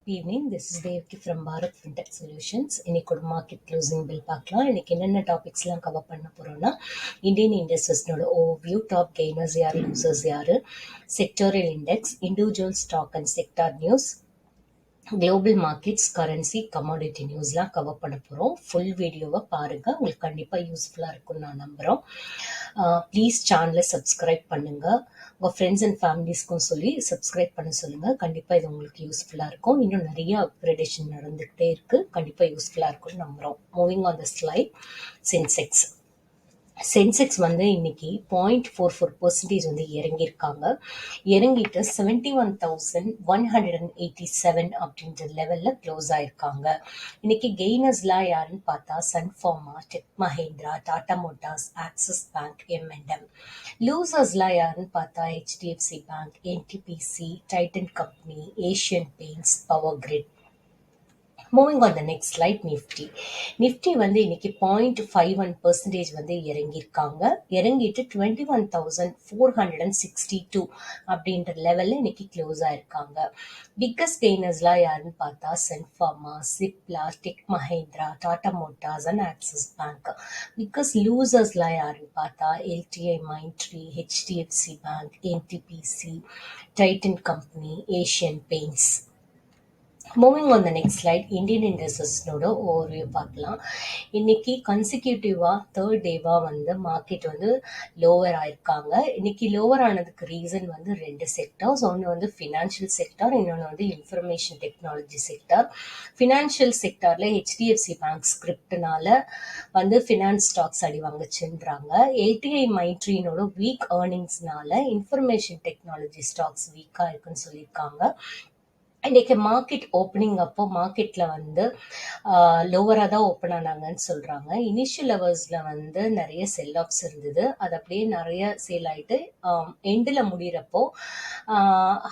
Evening, this is Devki from Bharat Fintech Solutions. இன்னைக்கு ஒரு market closing bill பார்க்கலாம். இன்னைக்கு என்னென்ன டாபிக்ஸ்லாம் கவர் பண்ண போறோம்னா, இந்தியன் இண்டஸ்ட்ரீஸ்னோட ஓவர்வியூ, டாப் கெய்னர்ஸ் யாரு, யூசர்ஸ் யாரு, sectoral index, individual stock and sector news, global markets, currency, commodity நியூஸ்லாம் கவர் பண்ண போகிறோம். ஃபுல் வீடியோவை பாருங்கள், உங்களுக்கு கண்டிப்பாக யூஸ்ஃபுல்லாக இருக்கும்னு நான் நம்புகிறோம். ப்ளீஸ் சேனலை சப்ஸ்கிரைப் பண்ணுங்கள், உங்கள் ஃப்ரெண்ட்ஸ் அண்ட் ஃபேமிலிஸ்க்கும் சொல்லி சப்ஸ்கிரைப் பண்ண சொல்லுங்கள். கண்டிப்பாக இது உங்களுக்கு யூஸ்ஃபுல்லாக இருக்கும். இன்னும் நிறைய அப்கிரேடேஷன் நடந்துக்கிட்டே இருக்குது, கண்டிப்பாக யூஸ்ஃபுல்லாக இருக்கும்னு நம்புகிறோம். Moving on the slide, Sensex வந்து இன்னைக்கு 0.44% வந்து இறங்கியிருக்காங்க. இறங்கிட்டு 71,187 அப்படின்ற லெவலில் க்ளோஸ் ஆயிருக்காங்க. இன்னைக்கு கெய்னர்ஸ்லாம் யாருன்னு பார்த்தா Sun Pharma, Tech Mahindra, Tata Motors, Axis Bank, M&M. லூசர்ஸ்லாம் யாருன்னு பார்த்தா HDFC bank, NTPC, Titan company, Asian Paints, Power Grid. Moving on the next slide, Nifty வந்து இன்னைக்கு 0.51% வந்து இறங்கியிருக்காங்க. இறங்கிட்டு 21,462 அப்படின்ற லெவலில் இன்னைக்கு க்ளோஸ் ஆயிருக்காங்க. பிக்கஸ்ட் கெய்னர்ஸ்லாம் யாருன்னு பார்த்தா Sun Pharma, Cipla, Tech Mahindra, Tata Motors and Axis bank. Biggest லூசர்ஸ்லாம் யாருன்னு பார்த்தா LTI Mindtree, HDFC bank, NTPC, Titan company, Asian paints. Moving on the next slide, Indian இண்டஸ்ட்ரீஸ்னோட ஓவர்வியூ பார்க்கலாம். இன்னைக்கு கன்சிக்யூட்டிவா தேர்ட் டேவா வந்து மார்க்கெட் வந்து லோவர் ஆயிருக்காங்க. இன்னைக்கு லோவர் ஆனதுக்கு ரீசன் வந்து ரெண்டு செக்டர்ஸ். ஒன்று வந்து ஃபினான்ஷியல் செக்டார், இன்னொன்று வந்து இன்ஃபர்மேஷன் டெக்னாலஜி செக்டார். ஃபினான்ஷியல் செக்டார்ல HDFC பேங்க் ஸ்கிரிப்ட்னால வந்து ஃபினான்ஸ் ஸ்டாக்ஸ் அடி வாங்கச்சுன்றாங்க. LTI மைண்ட்ரினோட வீக் ஏர்னிங்ஸ்னால இன்ஃபர்மேஷன் டெக்னாலஜி ஸ்டாக்ஸ் வீக்கா இருக்குன்னு சொல்லியிருக்காங்க. இன்னைக்கு மார்க்கெட் ஓப்பனிங் அப்போ மார்க்கெட்ல வந்து லோவராக தான் ஓப்பன் ஆனாங்கன்னு சொல்றாங்க. இனிஷியல் லெவல்ஸ்ல வந்து நிறைய செல் ஆஃப்ஸ் இருந்தது, அது அப்படியே நிறைய சேல் ஆயிட்டு எண்டில் முடிகிறப்போ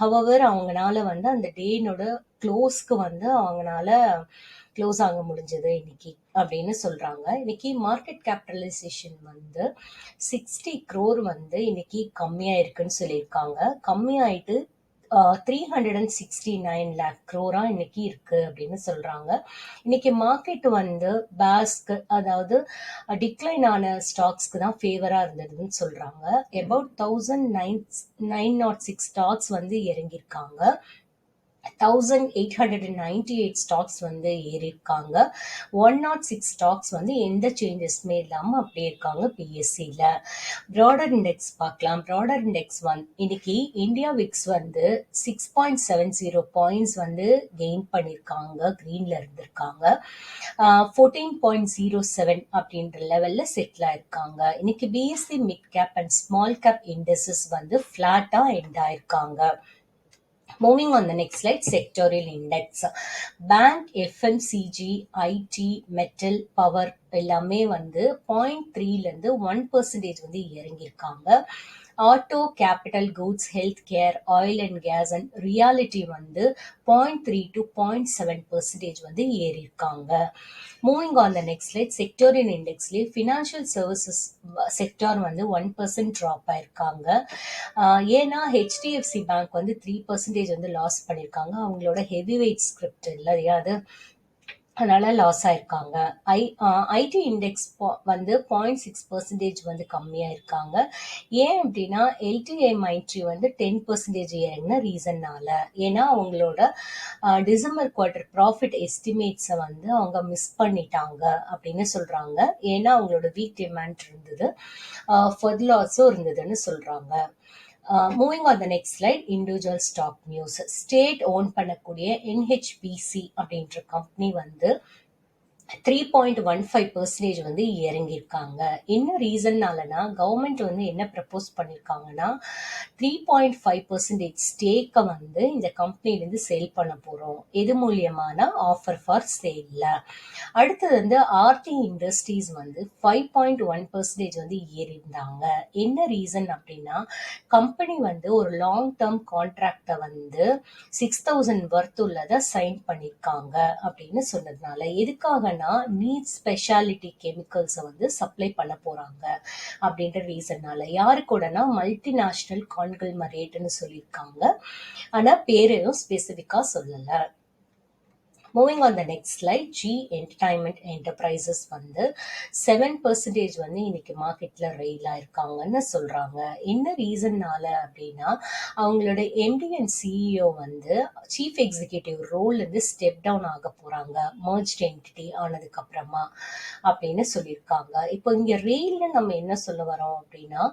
ஹவவர் அவங்களால வந்து அந்த டேனோட க்ளோஸ்க்கு வந்து அவங்களால க்ளோஸ் ஆக முடிஞ்சது இன்னைக்கு அப்படின்னு சொல்றாங்க. இன்னைக்கு மார்க்கெட் கேபிட்டலைசேஷன் வந்து 60 crore வந்து இன்னைக்கு கம்மியா இருக்குன்னு சொல்லியிருக்காங்க. கம்மியாயிட்டு 369 lakh crore இன்னைக்கு இருக்கு அப்படின்னு சொல்றாங்க. இன்னைக்கு மார்க்கெட் வந்து பேஸ்க்கு, அதாவது டிக்ளைன் ஆன ஸ்டாக்ஸ்க்கு தான் ஃபேவரா இருந்ததுன்னு சொல்றாங்க. அபவுட் 1906 ஸ்டாக்ஸ் வந்து இறங்கியிருக்காங்க. 1898 ஸ்டாக்ஸ் வந்து ஏறி இருக்காங்க. 106 ஸ்டாக்ஸ் வந்து எந்த சேஞ்சஸ்மே இல்லாம அப்படியே இருக்காங்க பிஎஸ்சியில. ப்ராடர் இண்டெக்ஸ் பார்க்கலாம். ப்ராடர் இண்டெக்ஸ் இன்னைக்கு இந்தியா விக்ஸ் வந்து 6.70 பாயிண்ட்ஸ் வந்து கெயின் பண்ணியிருக்காங்க, கிரீன்ல இருந்திருக்காங்க. 14.07 அப்படின்ற லெவல்ல செட்டில் ஆயிருக்காங்க. இன்னைக்கு BSc mid cap and small cap indexes வந்து ஃபிளாட்டா எண்ட் ஆயிருக்காங்க. Moving on the next slide, sectorial index. Bank, FMCG, IT, metal, power எல்லாமே வந்து 0.3லேருந்து 1% வந்து இறங்கியிருக்காங்க. Auto, capital goods, health care, oil and gas and reality வந்து 0.3 to 0.7% வந்து ஏறி இருக்காங்க. Moving on the next slide, sectoral இண்டெக்ஸ்லேயே ஃபினான்ஷியல் சர்வீசஸ் செக்டார் வந்து 1% ட்ராப் ஆயிருக்காங்க. ஏன்னா HDFC பேங்க் வந்து 3% வந்து லாஸ் பண்ணியிருக்காங்க. அவங்களோட ஹெவி வெயிட் ஸ்கிரிப்ட் இல்லையா, அது அதனால லாஸ் ஆயிருக்காங்க. ஐடி இண்டெக்ஸ் வந்து 0.6% வந்து கம்மியா இருக்காங்க. ஏன் அப்படின்னா LTI மைண்ட்ரி வந்து 10% இறங்கின ரீசன்னால. ஏன்னா அவங்களோட டிசம்பர் குவார்டர் ப்ராஃபிட் எஸ்டிமேட்ஸை வந்து அவங்க மிஸ் பண்ணிட்டாங்க அப்படின்னு சொல்றாங்க. ஏன்னா அவங்களோட வீக் டிமாண்ட் இருந்தது, ஃபர்லாஸும் இருந்ததுன்னு சொல்றாங்க. Moving on the next slide, individual stock news. State own பண்ணக்கூடிய NHPC அப்படின்ற கம்பெனி வந்து 3.15% வந்து இறங்கியிருக்காங்க. என்ன ரீசன்னாலனா, கவர்மெண்ட் வந்து என்ன ப்ரப்போஸ் பண்ணியிருக்காங்கன்னா 3.5% ஸ்டேக்கை வந்து இந்த கம்பெனிலேருந்து சேல் பண்ண போகிறோம். எது மூலியமான ஆஃபர் ஃபார் சேல்ல. அடுத்தது வந்து ஆர்டி இண்டஸ்ட்ரீஸ் வந்து 5.1% வந்து ஏறி இருந்தாங்க. என்ன ரீசன் அப்படின்னா, கம்பெனி வந்து ஒரு லாங் டேர்ம் கான்ட்ராக்டை வந்து 6,000 வர்த் உள்ளதை சைன் பண்ணியிருக்காங்க அப்படின்னு சொன்னதுனால. எதுக்காக நீட் ஸ்பெஷாலிட்டி கெமிக்கல்ஸை வந்து சப்ளை பண்ண போறாங்க அப்படின்ற ரீசன்னால. யாரு கூடனா மல்டிநேஷனல் கான்கிள்மரேட்னு சொல்லியிருக்காங்க, ஆனா பேரையும் ஸ்பெசிபிக்கா சொல்லல. Moving on the next slide, Zee Entertainment Enterprises வந்து 7% வந்து இன்னைக்கு மார்க்கெட்ல ரெயில் ஆயிருக்காங்கன்னு சொல்றாங்க. என்ன ரீசன்னால அப்படின்னா, அவங்களோட எம்டி அண்ட் சிஇஓ வந்து சீஃப் எக்ஸிகியூட்டிவ் ரோல்ல இருந்து ஸ்டெப் டவுன் ஆக போறாங்க, மர்ஜ்ட் என்டிட்டி ஆனதுக்கு அப்புறமா அப்படின்னு சொல்லியிருக்காங்க. இப்போ இங்க ரெயில்னு நம்ம என்ன சொல்ல வரோம் அப்படின்னா,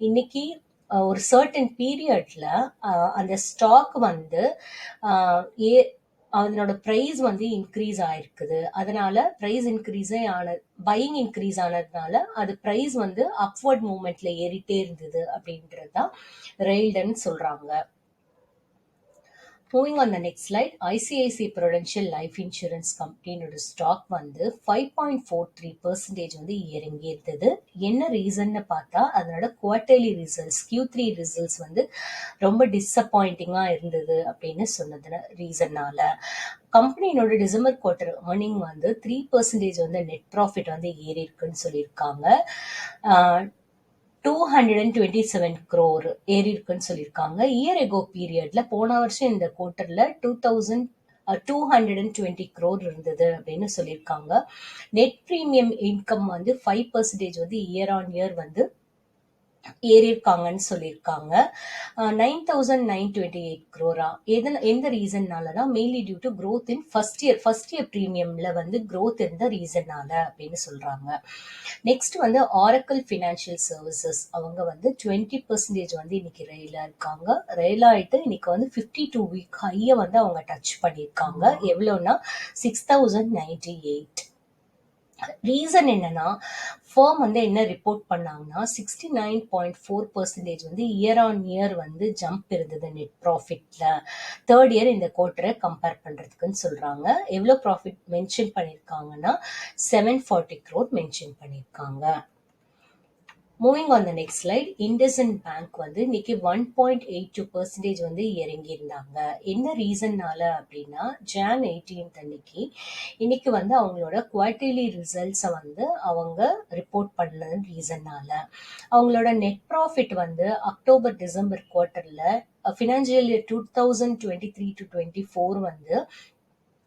இன்னைக்கு ஒரு சர்டன் பீரியட்ல அந்த ஸ்டாக் வந்து அஹ், ஏ அதனோட பிரைஸ் வந்து இன்க்ரீஸ் ஆயிருக்குது. அதனால பிரைஸ் இன்க்ரீஸே பையிங் இன்க்ரீஸ் ஆனதுனால அது பிரைஸ் வந்து அப்வர்ட் மூவ்மெண்ட்ல ஏறிட்டே இருந்தது அப்படின்றது தான் ரெயில்டுன்னு சொல்றாங்க. Moving on the next slide, ICICI Prudential Life Insurance கம்பெனியோட ஸ்டாக் வந்து 5.43% வந்து இறங்கி இருந்தது. என்ன ரீசன்னு பார்த்தா அதனோட குவார்டர்லி ரிசல்ட்ஸ் Q3 ரிசல்ட்ஸ் வந்து ரொம்ப டிசப்பாயிண்டிங்காக இருந்தது அப்படின்னு சொன்னது ரீசன்னால. கம்பெனியோட டிசம்பர் குவார்டர் ஏர்னிங் வந்து 3% வந்து நெட் ப்ராஃபிட் வந்து ஏறி இருக்குன்னு சொல்லியிருக்காங்க. 227 crore ஏறி இருக்குன்னு சொல்லியிருக்காங்க. இயர் எகோ பீரியட்ல போன வருஷம் இந்த குவார்டர்ல 220 crore இருந்தது அப்படின்னு சொல்லியிருக்காங்க. நெட் பிரீமியம் இன்கம் வந்து 5% வந்து இயர் ஆன் இயர் வந்து ஏறி இருக்காங்கன்னு சொல்லியிருக்காங்க. 9,928 crore. எந்த ரீசன்னாலனா mainly due to growth in first year ப்ரீமியம்ல வந்து growth இருந்த ரீசன்னால அப்படின்னு சொல்றாங்க. நெக்ஸ்ட் வந்து ஆரக்கிள் ஃபினான்ஷியல் சர்வீசஸ் அவங்க வந்து 20% வந்து இன்னைக்கு ரெயிலா இருக்காங்க. ரெயில் ஆயிட்டு இன்னைக்கு வந்து 52 வீக் ஹையை வந்து அவங்க டச் பண்ணியிருக்காங்க. எவ்வளோன்னா 6,098. ரீசன் என்னன்னா, ஃபர்ம் வந்து என்ன ரிப்போர்ட் பண்ணாங்கன்னா 69.4% வந்து இயர் ஆன் இயர் வந்து ஜம்ப் இருந்தது நெட் ப்ராஃபிட்ல. தேர்ட் இயர் இந்த குவார்டரை கம்பேர் பண்றதுக்குன்னு சொல்றாங்க. எவ்வளோ ப்ராஃபிட் மென்ஷன் பண்ணியிருக்காங்கன்னா 740 crore மென்ஷன் பண்ணியிருக்காங்க. Moving on the next slide, IndusInd Bank வந்து இன்னைக்கு 1.82% வந்து இறங்கி இருந்தாங்க. என்ன ரீசன்னால அப்படின்னா, Jan 18th அன்னைக்கு இன்னைக்கு வந்து அவங்களோட குவார்டர்லி ரிசல்ட்ஸை வந்து அவங்க ரிப்போர்ட் பண்ணது ரீசன்னால. அவங்களோட நெட் ப்ராஃபிட் வந்து அக்டோபர் டிசம்பர் குவார்டர்ல ஃபினான்ஷியல் இயர் 2023-24 வந்து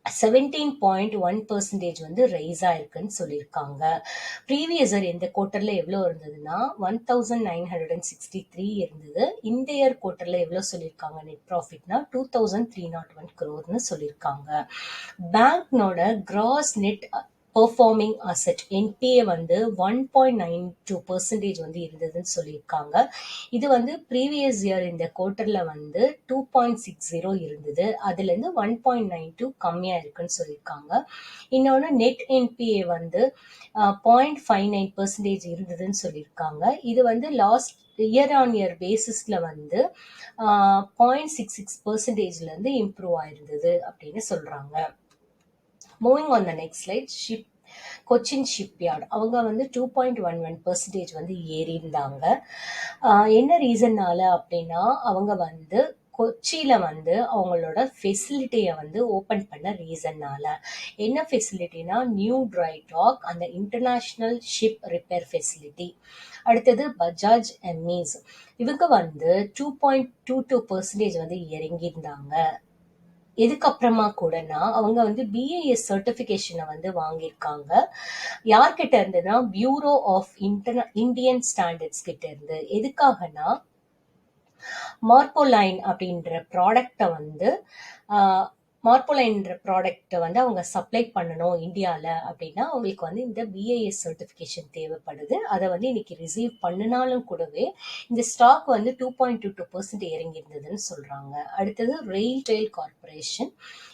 17.1% வந்து ரைஸ் ஆயிருக்குன்னு சொல்லியிருக்காங்க. ப்ரீவியஸ் இயர் இந்த குவார்டர்ல எவ்வளோ இருந்ததுன்னா 1963 இருந்தது. இந்த இயர் குவார்டர்ல எவ்வளோ சொல்லியிருக்காங்க நெட் ப்ராஃபிட்னா 2301 crore சொல்லியிருக்காங்க. பேங்க்னோட gross net performing asset NPA வந்து 1.92% வந்து இருந்ததுன்னு சொல்லியிருக்காங்க. இது வந்து ப்ரீவியஸ் இயர் இந்த குவார்டர்ல வந்து 2.60 இருந்தது. அதுல இருந்து 1.92 கம்மியா இருக்குன்னு சொல்லியிருக்காங்க. இன்னொன்று நெட் என்பிஏ வந்து 0.59% இருந்ததுன்னு சொல்லியிருக்காங்க. இது வந்து லாஸ்ட் இயர் ஆன் இயர் பேசிஸ்ல வந்து 0.66% இருந்து இம்ப்ரூவ் ஆயிருந்தது அப்படின்னு சொல்றாங்க. Moving on the next slide, Cochin shipyard அவங்க வந்து 2.11% வந்து ஏறி இருந்தாங்க. என்ன ரீசன்னால அப்படின்னா, அவங்க வந்து கொச்சியில வந்து அவங்களோட ஃபெசிலிட்டியை வந்து ஓப்பன் பண்ண ரீசன்னால. என்ன ஃபெசிலிட்டினா, நியூ ட்ரை டாக், அந்த இன்டர்நேஷ்னல் ஷிப் ரிப்பேர் ஃபெசிலிட்டி. அடுத்தது பஜாஜ் எம்இஸ் இவங்க வந்து 2.22% வந்து இறங்கியிருந்தாங்க. இதுக்கப்புறமா கூடனா அவங்க வந்து பிஏஎஸ் சர்டிஃபிகேஷனை வந்து வாங்கியிருக்காங்க. யார்கிட்ட இருந்துன்னா, பியூரோ ஆஃப் இந்தியன் ஸ்டாண்டர்ட்ஸ் கிட்ட இருந்து. எதுக்காகனா, மார்போலைன் அப்படின்ற ப்ராடக்டை வந்து அவங்க சப்ளை பண்ணணும் இந்தியாவில் அப்படின்னா அவங்களுக்கு வந்து இந்த பிஏஎஸ் சர்டிஃபிகேஷன் தேவைப்படுது. அதை வந்து இன்னைக்கு ரிசீவ் பண்ணினாலும் கூடவே இந்த ஸ்டாக் வந்து 2.22% இறங்கியிருந்ததுன்னு சொல்றாங்க. அடுத்தது ரெயில்டெயில் கார்பரேஷன்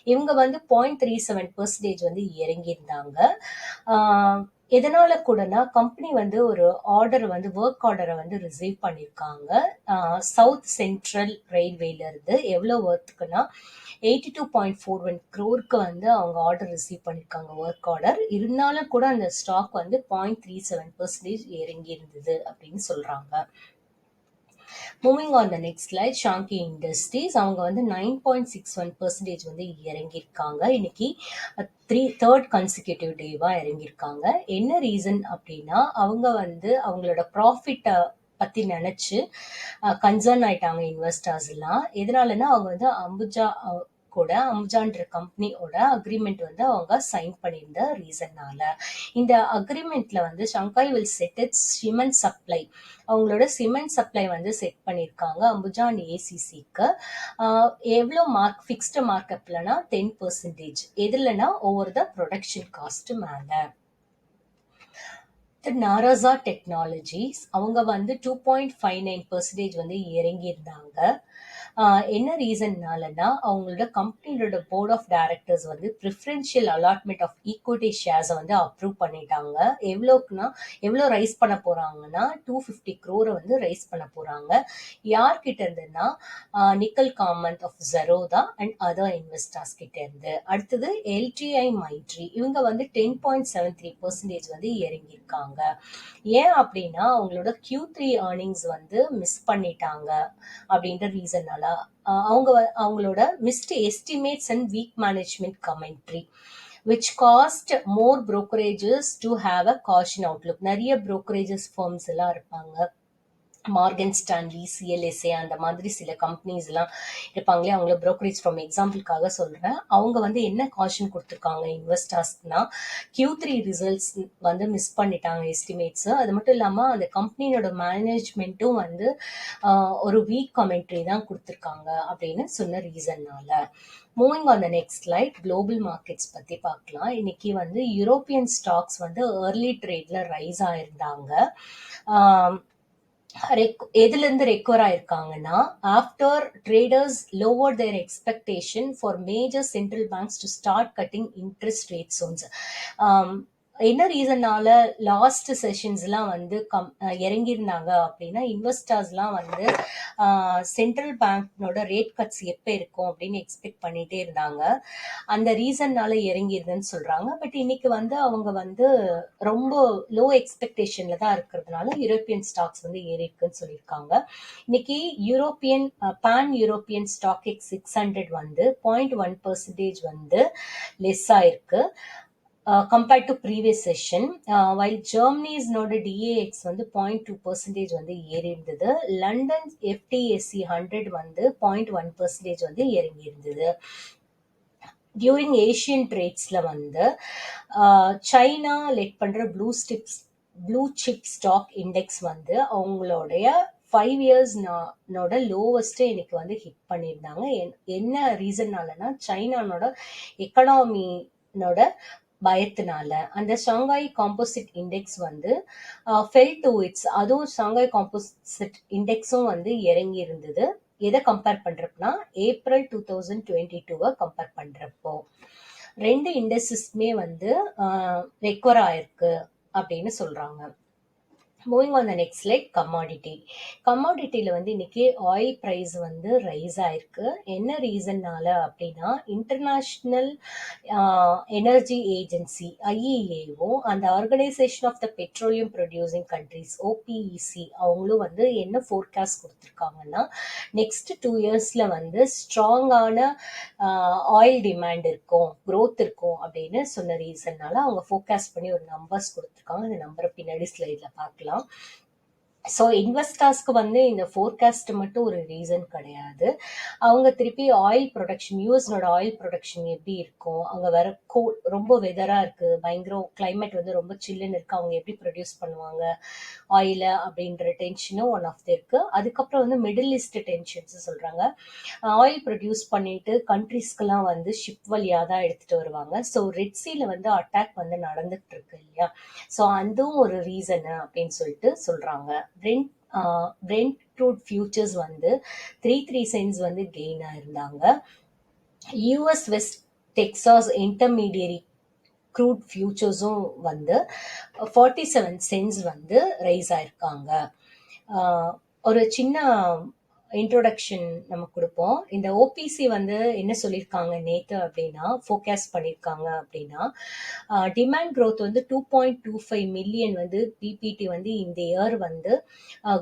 இவங்க வந்து 0.37% வந்து இறங்கியிருந்தாங்க. எதனால கூடனா, கம்பெனி வந்து ஒரு ஆர்டர் வந்து ஒர்க் ஆர்டரை வந்து ரிசீவ் பண்ணியிருக்காங்க சவுத் சென்ட்ரல் ரயில்வேல இருந்து. எவ்வளோ ஒர்க்குன்னா 82.41 crore வந்து அவங்க ஆர்டர் ரிசீவ் பண்ணியிருக்காங்க ஒர்க் ஆர்டர். இருந்தாலும் கூட அந்த ஸ்டாக் வந்து 0.37% இறங்கி இருந்தது அப்படின்னு சொல்றாங்க. Moving on the next slide, ஷாங்கி இண்டஸ்ட்ரீஸ் அவங்க வந்து 9.61% வந்து இறங்கியிருக்காங்க. இன்னைக்கு தேர்ட் கன்சிக்யூட்டிவ் டேவா இறங்கியிருக்காங்க. என்ன ரீசன் அப்படின்னா, அவங்க வந்து அவங்களோட ப்ராஃபிட்டை பத்தி நினைச்சு கன்சர்ன் ஆயிட்டாங்க இன்வெஸ்டர்ஸ் எல்லாம். எதனாலன்னா, அவங்க வந்து அம்புஜா கூட அம்புஜான்ற கம்பெனியோட அக்ரிமெண்ட் வந்து அவங்க சைன் பண்ணியிருந்த ரீசன்னால. இந்த அக்ரிமெண்ட்ல வந்து Sanghi will set its cement supply, அவங்களோட சிமெண்ட் சப்ளை வந்து செட் பண்ணியிருக்காங்க அம்புஜான் ஏசிசிக்கு. எவ்வளோ ஃபிக்ஸ்டு மார்க்கப்லனா 10%, எதுலனா ஓவர் த ப்ரொடக்ஷன் காஸ்ட் மேல. நாராசா டெக்னாலஜிஸ் அவங்க வந்து 2.59% வந்து இறங்கியிருந்தாங்க. என்ன ரீசன்னாலனா அவங்களோட கம்பெனியோட போர்ட் ஆஃப் டைரக்டர்ஸ் வந்து ப்ரிஃபரன்ஷியல் அலாட்மெண்ட் ஆஃப் ஈக்விட்டி ஷேர்ஸை வந்து அப்ரூவ் பண்ணிட்டாங்க. எவ்வளோ ரைஸ் பண்ண போறாங்கன்னா 250 crore வந்து ரைஸ் பண்ண போறாங்க. யார்கிட்ட இருந்துன்னா Nikhil Kamath of Zerodha and other investors கிட்ட இருந்து. அடுத்தது எல்டிஐ மைட்ரி, இவங்க வந்து 10.73% வந்து இறங்கியிருக்காங்க. ஏன் அப்படின்னா அவங்களோட Q3 ஏர்னிங்ஸ் வந்து மிஸ் பண்ணிட்டாங்க அப்படின்ற ரீசன்னால. அவங்களோட missed estimates and weak management commentary which caused more brokerages to have a caution outlook. நிறைய brokerages firms எல்லாம் இருப்பாங்க, மார்கன் ஸ்டான்லி, சிஎல்எஸ்ஏ அந்த மாதிரி சில கம்பெனிஸ் எல்லாம் இருப்பாங்களே, அவங்கள brokerage ஃப்ரம் எக்ஸாம்பிளுக்காக சொல்றேன். அவங்க வந்து என்ன காஷன் கொடுத்துருக்காங்க இன்வெஸ்டர்ஸ்னா, Q3 ரிசல்ட்ஸ் வந்து மிஸ் பண்ணிட்டாங்க எஸ்டிமேட்ஸ். அது மட்டும் இல்லாம அந்த கம்பெனியோட மேனேஜ்மெண்ட்டும் வந்து ஒரு வீக் கமெண்ட்ரி தான் கொடுத்துருக்காங்க அப்படின்னு சொன்ன ரீசன்னால. Moving on the next slide, global markets பத்தி பார்க்கலாம். இன்னைக்கு வந்து யூரோப்பியன் ஸ்டாக்ஸ் வந்து ஏர்லி ட்ரேட்ல ரைஸ் ஆயிருந்தாங்க. எதுல இருந்து ரெக்கவர் ஆயிருக்காங்கன்னா, after traders lower their expectation for major central banks to start cutting interest rate soon. என்ன ரீசன்னால லாஸ்ட் செஷன்ஸ்லாம் வந்து இறங்கியிருந்தாங்க அப்படின்னா, இன்வெஸ்டர்ஸ்லாம் வந்து சென்ட்ரல் பேங்க்னோட ரேட் கட்ஸ் எப்போ இருக்கும் அப்படின்னு எக்ஸ்பெக்ட் பண்ணிட்டே இருந்தாங்க. அந்த ரீசன்னால இறங்கிருதுன்னு சொல்றாங்க. பட் இன்னைக்கு வந்து அவங்க வந்து ரொம்ப லோ எக்ஸ்பெக்டேஷன்ல தான் இருக்கிறதுனால யூரோப்பியன் ஸ்டாக்ஸ் வந்து ஏறி இருக்குன்னு சொல்லியிருக்காங்க. இன்னைக்கு பேன் யூரோப்பியன் ஸ்டாக் எக்ஸ் 600 வந்து 0.1% வந்து லெஸ் ஆயிருக்கு compared to previous session, while Germany's DAX வந்து 0.2% வந்து ஏறி இருந்தது. லண்டன் FTSE 100 வந்து 0.1% வந்து இறங்கி இருந்தது. டியூரிங் ஏஷியன் ட்ரேட்ஸ்ல வந்து சைனா லெட் பண்ற ப்ளூ சிப் ஸ்டாக் இண்டெக்ஸ் வந்து அவங்களுடைய 5 years லோவஸ்ட் இன்னைக்கு வந்து ஹிட் பண்ணியிருந்தாங்க. என்ன ரீசன்னாலனா, சைனானோட எக்கனாமினோட பயத்தினால. அந்த ஷாங்காய் காம்போசிட் இண்டெக்ஸ் வந்து ஃபெல் டு இட்ஸ், அதுவும் ஷாங்காய் காம்போசிட் இண்டெக்ஸும் வந்து இறங்கி இருந்தது. எதை கம்பேர் பண்றப்பனா ஏப்ரல் 2022 கம்பேர் பண்றப்போ ரெண்டு இண்டெக்ஸஸ்மே வந்து ரெக்கவர் ஆயிருக்கு அப்படின்னு சொல்றாங்க. Moving on the next slide, கமாடிட்டியில வந்து இன்னைக்கு ஆயில் பிரைஸ் வந்து ரைஸ் ஆயிருக்கு. என்ன ரீசன்னால அப்படின்னா, இன்டர்நேஷனல் எனர்ஜி ஏஜென்சி ஐஇஏவும் அந்த organisation of the petroleum producing countries OPEC அவங்களும் வந்து என்ன ஃபோர்காஸ்ட் கொடுத்துருக்காங்கன்னா, நெக்ஸ்ட் 2 yearsல வந்து ஸ்ட்ராங்கான ஆயில் டிமாண்ட் இருக்கும், க்ரோத் இருக்கும் அப்படின்னு சொன்ன ரீசன்னால அவங்க ஃபோர்காஸ்ட் பண்ணி ஒரு நம்பர்ஸ் கொடுத்துருக்காங்க. அந்த நம்பரை பின்னாடி ஸ்லைட்ல பார்க்கலாம். ஸோ இன்வெஸ்டர்ஸ்க்கு வந்து இந்த ஃபோர்காஸ்ட் மட்டும் ஒரு ரீசன் கிடையாது. அவங்க திருப்பி ஆயில் ப்ரொடக்ஷன், யூஎஸ்னோட ஆயில் ப்ரொடக்ஷன் எப்படி இருக்கும், அங்கே வர ரொம்ப வெதரா இருக்கு, பயங்கர கிளைமேட் வந்து ரொம்ப சில்லுன்னு இருக்கு, அவங்க எப்படி ப்ரொடியூஸ் பண்ணுவாங்க ஆயில அப்படின்ற டென்ஷனும் ஒன் ஆஃப் இருக்கு. அதுக்கப்புறம் வந்து மிடில் ஈஸ்ட் டென்ஷன்ஸ் சொல்றாங்க. ஆயில் ப்ரொடியூஸ் பண்ணிட்டு கண்ட்ரிஸ்க்கெல்லாம் வந்து ஷிப் வழியா தான் எடுத்துட்டு வருவாங்க. ஸோ ரெட்சியில வந்து அட்டாக் வந்து நடந்துட்டு இருக்கு இல்லையா, ஸோ அதுவும் ஒரு ரீசனு அப்படின்னு சொல்லிட்டு சொல்றாங்க. பிரெண்ட் க்ரூட் ஃபியூச்சர்ஸ் வந்து 3 cents வந்து கெயின் ஆயிருந்தாங்க. US West Texas intermediary crude ஃபியூச்சர்ஸும் வந்து 47 cents வந்து ரைஸ் ஆயிருக்காங்க. ஒரு சின்ன இன்ட்ரோடக்ஷன் நம்ம கொடுப்போம். இந்த ஓபிசி வந்து என்ன சொல்லியிருக்காங்க நேற்று அப்படின்னா, ஃபோர்காஸ்ட் பண்ணியிருக்காங்க அப்படின்னா, டிமாண்ட் க்ரோத் வந்து 2.25 million வந்து பிபிடி வந்து இந்த இயர் வந்து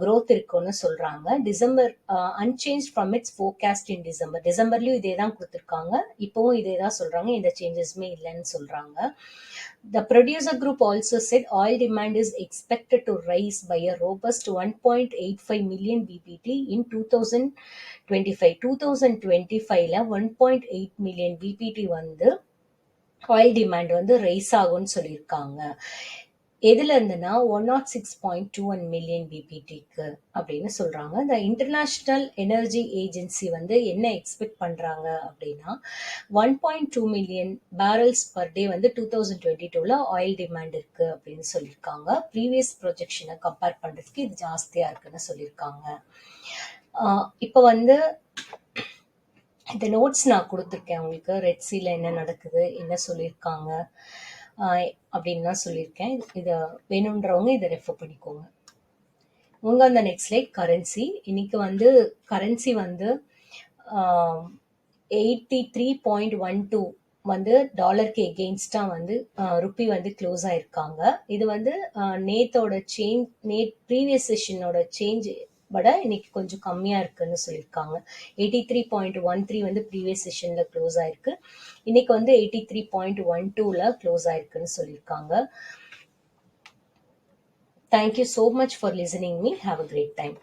க்ரோத் இருக்குன்னு சொல்றாங்க. December unchanged from its forecast in டிசம்பர்லயும் இதே தான் கொடுத்துருக்காங்க, இப்பவும் இதே தான் சொல்றாங்க, எந்த சேஞ்சஸுமே இல்லைன்னு சொல்றாங்க. The producer group also said oil demand is expected to rise by a robust 1.85 million BPT in 2022 2025ல 1.8 மில்லியன் பிபிடி வந்து ஆயில் டிமாண்ட் வந்து ரைஸ் ஆகும்னு சொல்லியிருக்காங்க. எதுல இருந்துன்னா 106.21 மில்லியன் பிபிடிக்கு அப்படின்னு சொல்றாங்க. இந்த இன்டர்நேஷனல் எனர்ஜி ஏஜென்சி வந்து என்ன எக்ஸ்பெக்ட் பண்றாங்க அப்படின்னா 1.2 மில்லியன் பேரல்ஸ் பர் டே வந்து 2022ல ஆயில் டிமாண்ட் இருக்கு அப்படின்னு சொல்லியிருக்காங்க. ப்ரீவியஸ் ப்ரொஜெக்ஷனை கம்பேர் பண்றதுக்கு இது ஜாஸ்தியா இருக்குன்னு சொல்லியிருக்காங்க. இப்போ வந்து இந்த நோட்ஸ் நான் கொடுத்துருக்கேன் உங்களுக்கு. ரெட் சீல என்ன நடக்குது, என்ன சொல்லியிருக்காங்க அப்படின்லாம் சொல்லியிருக்கேன். இதை வேணுன்றவங்க இதை ரெஃபர் பண்ணிக்கோங்க. உங்க அந்த நெக்ஸ்ட் லைக் கரன்சி. இன்னைக்கு வந்து கரன்சி வந்து 83.12 வந்து டாலருக்கு எகெயின்ஸ்டா வந்து ருப்பி வந்து க்ளோஸ் ஆயிருக்காங்க. இது வந்து நேத் ப்ரீவியஸ் செஷனோட சேஞ்ச் விட இன்னைக்கு கொஞ்சம் கம்மியா இருக்குன்னு சொல்லியிருக்காங்க. 83.13 வந்து ப்ரீவியஸ் செஷன்ல க்ளோஸ் ஆயிருக்கு. இன்னைக்கு வந்து 83.12ல க்ளோஸ் ஆயிருக்குன்னு சொல்லியிருக்காங்க. Thank you so much for listening me. Have a great time.